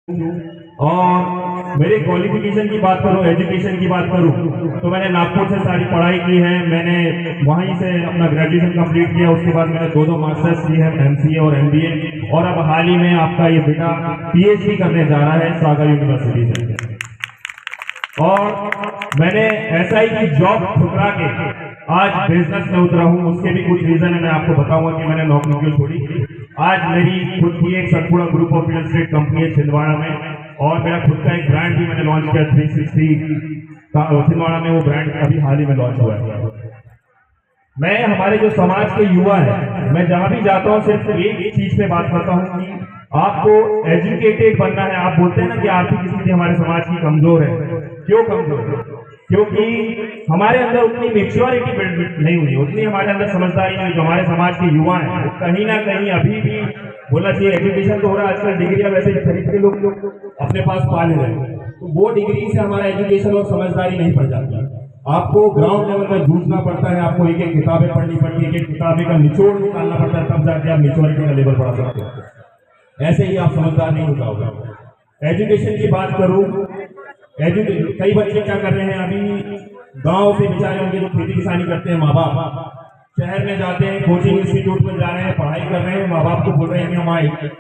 और मेरे क्वालिफिकेशन की बात करूं, एजुकेशन की बात करूं, तो मैंने नागपुर से सारी पढ़ाई की है। मैंने वहीं से अपना ग्रेजुएशन कंप्लीट किया। उसके बाद मैंने दो मास्टर्स की है, एमसीए और एमबीए। और अब हाल ही में आपका ये बेटा पीएचडी करने जा रहा है सागर यूनिवर्सिटी से। और मैंने ऐसा ही की जॉब ठुकरा के आज बिजनेस में उतरा हूं। उसके भी कुछ रीजन है, मैं आपको बताऊंगा कि मैंने नौकरी क्यों छोड़ी। आज मेरी खुद की एक Satpura group of real estate company है छिंदवाड़ा में, और मेरा खुद का एक ब्रांड भी मैंने लॉन्च किया 360 छिंदवाड़ा में। वो ब्रांड अभी हाल ही में लॉन्च हुआ है। मैं हमारे जो समाज के युवा है, मैं जहां भी जाता हूं सिर्फ एक चीज पे बात करता हूं कि आपको एजुकेटेड बनना है। आप बोलते हैं ना कि आर्थिक स्थिति हमारे समाज की कमजोर है। क्यों कमजोर है? क्योंकि हमारे अंदर उतनी मेच्योरिटी बिल्ड नहीं हुई, उतनी हमारे अंदर समझदारी नहीं। जो हमारे समाज के युवा हैं वो कहीं ना कहीं अभी भी बोलना चाहिए, एजुकेशन तो हो रहा है आजकल, डिग्रियां वैसे ही खरीद के लोग अपने पास पाल रहे हैं, तो वो डिग्री से हमारा एजुकेशन और समझदारी नहीं पड़ जाती। आपको ग्राउंड लेवल पर जूझना पड़ता है, आपको एक एक किताबें पढ़नी पड़ती है, एक एक किताबें का निचोड़ निकालना पड़ता है, तब जाके आप मेच्योरिटी का लेवल बढ़ा सकते हो। ऐसे ही आप समझदार नहीं हो पाओगे। एजुकेशन की बात करूं, कई बच्चे क्या कर रहे हैं, अभी गांव से बेचारे उनके जो खेती किसानी करते हैं माँ बाप, शहर में जाते हैं, कोचिंग इंस्टीट्यूट में जा रहे हैं, पढ़ाई कर रहे हैं, माँ बाप को बोल रहे हैं कि हम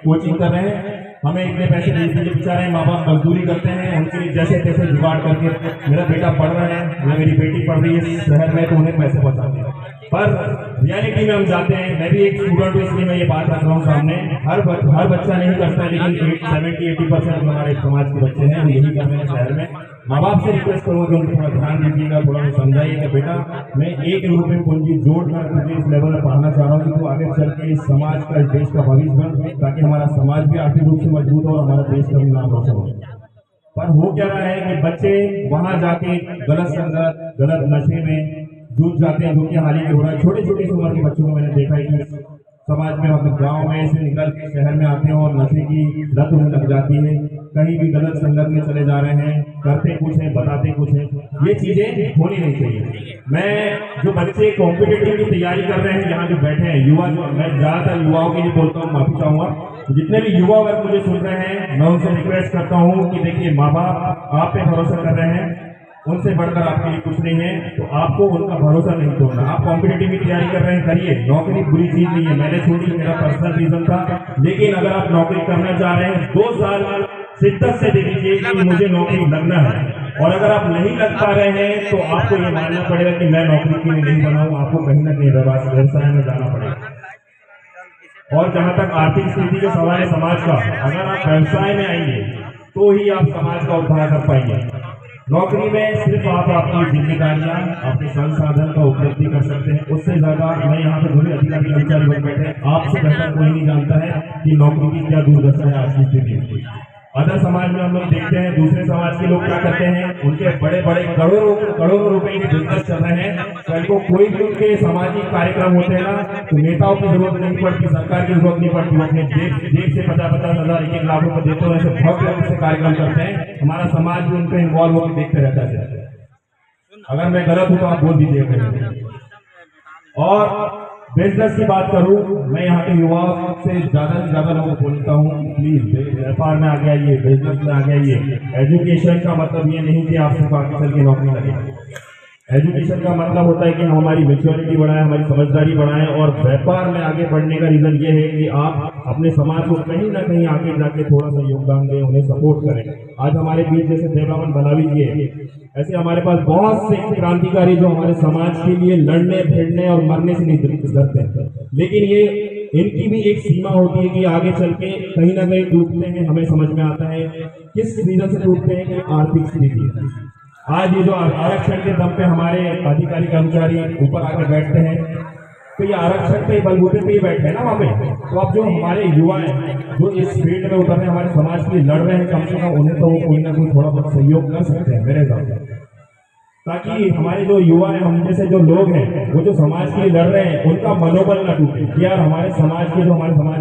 कोचिंग कर रहे हैं, हमें इतने पैसे नहीं दीजिए। बेचारे माँ बाप मजदूरी करते हैं, उनके लिए जैसे तैसे जुगाड़ करके मेरा बेटा पढ़ रहा है या मेरी बेटी पढ़ रही है शहर में, तो उन्हें पैसे पहुंचाते हैं। पर रियलिटी में हम जाते हैं, मैं भी एक स्टूडेंट हूँ इसलिए मैं ये बात रख रहा हूँ सामने, हर बच्चा नहीं करता है, लेकिन 70-80% हमारे समाज के बच्चे हैं वो यही कर रहे हैं शहर में। माँ बाप से रिक्वेस्ट करूंगा कि उनको थोड़ा ध्यान दीजिएगा, थोड़ा समझाइए कि बेटा मैं 1 रुपये पूंजी जोड़कर तुझे इस लेवल में पढ़ाना चाह रहा हूँ कि तू आगे चल के इस समाज का, इस देश का भविष्य बन, ताकि हमारा समाज भी आर्थिक रूप से मजबूत हो और हमारा देश का भी नाम रोशन हो। पर हो क्या रहा है कि बच्चे वहां जाके गलत संगत, गलत नशे में जूझ जाते हैं, जो कि हाल ही में हो रहा है। छोटे छोटे उम्र के बच्चों को मैंने देखा है कि समाज में, मतलब गांव में से निकल के शहर में आते हैं और नशे की लत उन्हें लग जाती है, कहीं भी गलत संगत में चले जा रहे हैं, करते कुछ है बताते कुछ है। ये चीजें होनी नहीं चाहिए। मैं जो बच्चे कॉम्पिटिटिव की तैयारी कर रहे हैं, यहाँ जो बैठे हैं युवा, जो मैं ज्यादातर युवाओं के लिए बोलता हूँ, माफी चाहूंगा, जितने भी युवा अगर मुझे सुन रहे हैं, मैं उनसे रिक्वेस्ट करता हूँ कि देखिए माँ बाप आप पे भरोसा कर रहे हैं, उनसे बढ़कर आपके लिए कुछ नहीं है, तो आपको उनका भरोसा नहीं तोड़ना। आप कॉम्पिटिटिव की तैयारी कर रहे हैं, करिए, नौकरी बुरी चीज नहीं है। मैंने छोड़ी, मेरा पर्सनल रीजन था, लेकिन अगर आप नौकरी करना चाह रहे हैं 2 साल शिद्दत से दे दीजिए कि मुझे नौकरी लगना है। और अगर आप नहीं लग पा रहे हैं तो आपको ये मानना पड़ेगा कि मैं नौकरी के लिए नहीं बना हूं, आपको कहीं ना कहीं व्यवसाय में जाना पड़ेगा। और जहां तक आर्थिक स्थिति का सवाल है समाज का, अगर आप व्यवसाय में आएंगे तो ही आप समाज का उद्धार कर पाएंगे। नौकरी में सिर्फ आप अपनी जिम्मेदारियां, अपने संसाधन का उपलब्धि कर सकते हैं, उससे ज्यादा मैं यहाँ पे पूरे अधिकारी कर्मचारी लोग बैठे हैं, आपसे बेहतर कोई नहीं जानता है कि नौकरी की क्या दुर्दशा है आज की स्थिति में। अदर समाज में हम लोग देखते हैं, दूसरे समाज के लोग क्या करते हैं, उनके बड़े बड़े करोड़ों रुपए के बिजनेस चल रहे हैं, तो इनको कोई भी उनके सामाजिक कार्यक्रम होते हैं ना, तो नेताओं की जरूरत नहीं पड़ती, सरकार की जरूरत नहीं पड़ती, अपने देश से 50-50 हजार 1-1 लाख रुपए देते हैं, ऐसे बहुत लोग इससे कार्यक्रम करते हैं। हमारा समाज भी उनको इन्वॉल्व होकर देखते रहता है। अगर मैं गलत हूं तो आप बोल दीजिएगा। और बिजनेस की बात करूं, मैं यहाँ के युवाओं से ज्यादा लोगों को बोलता हूँ, प्लीज व्यापार में आगे आइए, बिजनेस में आगे आइए। एजुकेशन का मतलब ये नहीं कि आप सिर्फ आगे चल के नौकरी लगे। एजुकेशन का मतलब होता है कि हम हमारी मेच्योरिटी बढ़ाएं, हमारी समझदारी बढ़ाएं, और व्यापार में आगे बढ़ने का रीजन ये है कि आप अपने समाज को कहीं ना कहीं आगे जाके थोड़ा सा योगदान दें, उन्हें सपोर्ट करें। आज हमारे बीच जैसे देवरामन बनावी जी है, ऐसे हमारे पास बहुत से क्रांतिकारी जो हमारे समाज के लिए लड़ने भिड़ने और मरने से नहीं डरते हैं, लेकिन ये इनकी भी एक सीमा होती है कि आगे चल के कहीं ना कहीं टूटते हैं। हमें समझ में आता है किस रीजन से टूटते हैं कि आर्थिक स्थिति। आज ये जो आरक्षण के दम पे हमारे अधिकारी कर्मचारी ऊपर आकर बैठते हैं, तो ये आरक्षण के बलबूते पे ही बैठे हैं ना वहाँ पे। तो अब जो हमारे युवा हैं जो इस फील्ड में उतरने हमारे समाज के लिए लड़ रहे हैं, कम से कम उन्हें तो वो कोई ना कोई थोड़ा बहुत सहयोग कर सकते हैं मेरे हिसाब से, ताकि हमारे जो युवा हैं, हम जैसे जो लोग हैं, वो जो समाज के लिए लड़ रहे हैं, उनका मनोबल ना टूटे कि यार हमारे समाज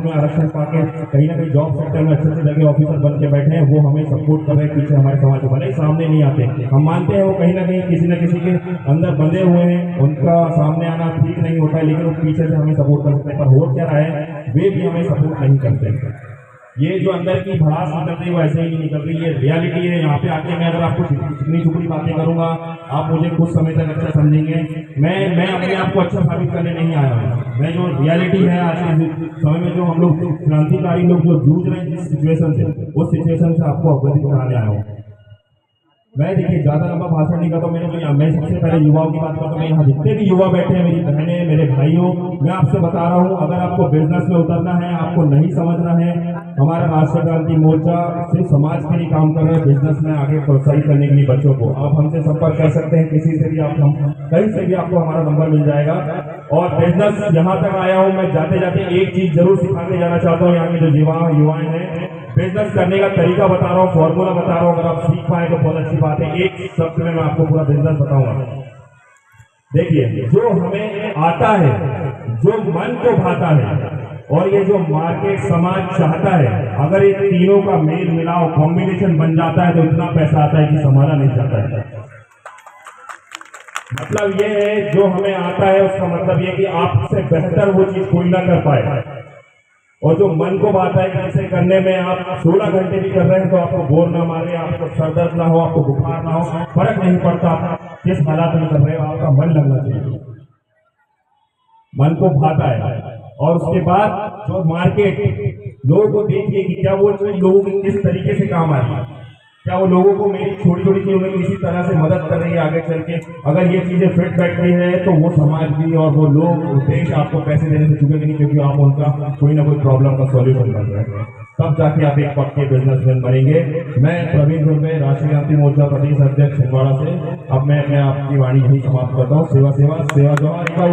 में आरक्षण पाके कहीं ना कहीं जॉब सेक्टर में अच्छे से लगे ऑफिसर बन के बैठे हैं, वो हमें सपोर्ट कर रहे हैं पीछे हमारे समाज में, भले सामने नहीं आते। हम मानते हैं वो कहीं ना कहीं किसी न किसी के अंदर बंधे हुए हैं, उनका सामने आना ठीक नहीं होता है, लेकिन वो पीछे से हमें सपोर्ट कर सकते हैं। पर हो क्या रहा है, वे भी हमें सपोर्ट नहीं करते। ये जो अंदर की भड़ास निकल रही है वो ऐसे ही नहीं निकल रही, ये रियलिटी है। यहाँ पे आके मैं अगर आपको चिकनी चुपड़ी बातें करूंगा, आप मुझे कुछ समय तक अच्छा समझेंगे। मैं अपने आप को अच्छा साबित करने नहीं आया हूँ। मैं जो रियलिटी है आज के समय में, जो हम लोग क्रांतिकारी लोग जो जूझ रहे हैं जिस सिचुएशन से, उस सिचुएशन से आपको अवगति कराने आया हूँ। मैं देखिए ज्यादा लंबा भाषण नहीं करता। मैं सबसे पहले युवाओं की बात करता हूँ। यहाँ जितने भी युवा बैठे हैं, मेरी बहनें, मेरे भाइयों, मैं आपसे बता रहा हूँ, अगर आपको बिजनेस में उतरना है, आपको नहीं समझना है, हमारा राष्ट्रीय क्रांति मोर्चा सिर्फ समाज के लिए काम कर रहे हैं, बिजनेस में आगे प्रोत्साहित करने के लिए बच्चों को। आप हमसे संपर्क कर सकते हैं, किसी से भी आप कहीं से भी आपको हमारा नंबर मिल जाएगा। और बिजनेस यहाँ तक आया हूँ, मैं जाते जाते एक चीज जरूर सिखा के जाना चाहता हूँ। यहाँ के जो युवाएं हैं, बिजनेस करने का तरीका बता रहा हूँ, फॉर्मूला बता रहा हूँ। अगर आप सीख पाए तो बहुत अच्छी बात है। एक शब्द में मैं आपको पूरा बिजनेस बताऊंगा। देखिए, जो हमें आता है, जो मन को भाता है, और ये जो मार्केट समाज चाहता है, अगर ये तीनों का मेल मिलाओ, कॉम्बिनेशन बन जाता है, तो इतना पैसा आता है कि संभाला नहीं जाता है। मतलब ये है, जो हमें आता है उसका मतलब ये कि आपसे बेहतर वो चीज कोई ना कर पाए। और जो मन को बात है कि इसे करने में आप 16 घंटे भी कर रहे हैं तो आपको बोर ना मारे, आपको सर दर्द ना हो, आपको बुखार ना हो, फर्क नहीं पड़ता आप किस हालात में कर रहे हो, आपका मन लगना चाहिए। मन को भाता है। और उसके बाद जो मार्केट, लोगों को देखिए कि क्या वो चीज लोगों की किस तरीके से काम आ रही है, क्या वो लोगों को मेरी छोटी छोटी चीजों में किसी तरह से मदद कर रही है आगे चल के। अगर ये चीजें फिट बैठती है तो वो समाज भी और वो लोग, देश आपको पैसे देने से चुकेंगे नहीं, क्योंकि आप उनका कोई ना कोई प्रॉब्लम का सॉल्यूशन कर रहे हैं। तब जाके आप एक पक्के बिजनेसमैन बनेंगे। मैं प्रवीण दुर्वे, राष्ट्रीय क्रांति मोर्चा प्रदेश अध्यक्ष छिंदवाड़ा से, अब मैं आपकी वाणी यही समाप्त करता हूँ। सेवा सेवा सेवा जवान का